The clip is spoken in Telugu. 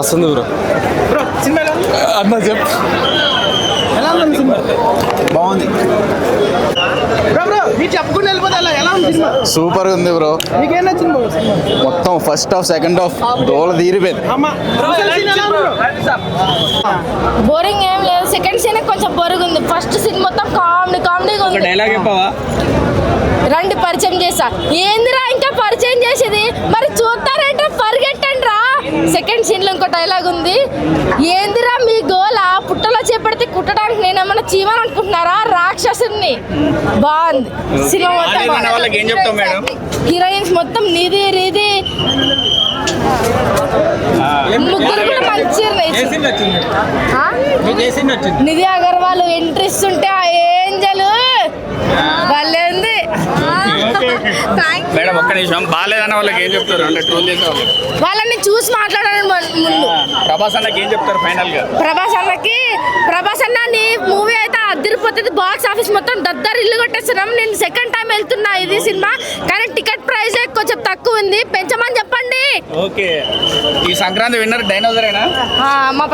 మస్తుంది బ్రో. బ్రో సినిమా అన్న చెప్పు. ఎలా ఉంది సినిమా? బాగుంది, బ్రో బ్రో మీరు చెప్పుకుని వెళ్ళిపోతే ఎలా ఉంది సినిమా? సూపర్ గా ఉంది బ్రో. మీకేం నచ్చింది బ్రో సినిమా? మొత్తం ఫస్ట్ హాఫ్ సెకండ్ హాఫ్ దోల తీరిపోయింది. అమ్మా సోషల్ సీన్ ఎలా ఉంది బ్రో? బోరింగ్ ఏం లేదు. సెకండ్ సీన్ కొంచెం బోరింగ్ ఉంది. ఫస్ట్ సీన్ మొత్తం కామెడీగా ఉంది. డైలాగ్ చెప్పవా? రండి పరిచయం చేసా. ఏందిరా ఇంకా పరిచయం చేసేది? మరి చూస్తారంటే పరిగెట్టండి రా. సెకండ్ సీన్ లో ఇంకో డైలాగ్ ఉంది. ఏందిరా మీ గోల? పుట్టలో చేపడితే కుట్టడానికి నేనేమన్నా చీమని అనుకుంటున్నారా? రాక్షసుని. బాగుంది సినిమా మొత్తం. హీరోయిన్స్ మొత్తం నిధి రీది ముగ్గురు కూడా మంచి నిధి అగర్వాల్ ఎంట్రీస్ ఉంటే ఆ ఏంజల్ భలే ఉంది. మేడం ఒక్క నిమిషం, బాగాలేదన్న వాళ్ళకి ఏం చెప్తారు? అంటే ట్రోల్ చేసే వాళ్ళకి. వాళ్ళని చూసి మాట్లాడాలని ముందు. ప్రభాస్ అన్నకి ఏం చెప్తారు ఫైనల్ గా? ప్రభాస్ అన్న నీ మూవీ అయితే అదిరిపోతుంది. బాక్స్ ఆఫీస్ మొత్తం ఇల్లు కొట్టేస్తున్నాం. నేను సెకండ్ టైం వెళ్తున్నా ఇది సినిమా, కానీ టికెట్ ప్రైస్ కొంచెం తక్కువ ఉంది. పెంచమని చెప్పండి. ఓకే, ఈ సంక్రాంతి విన్నర్ డైనోసరేనా? మా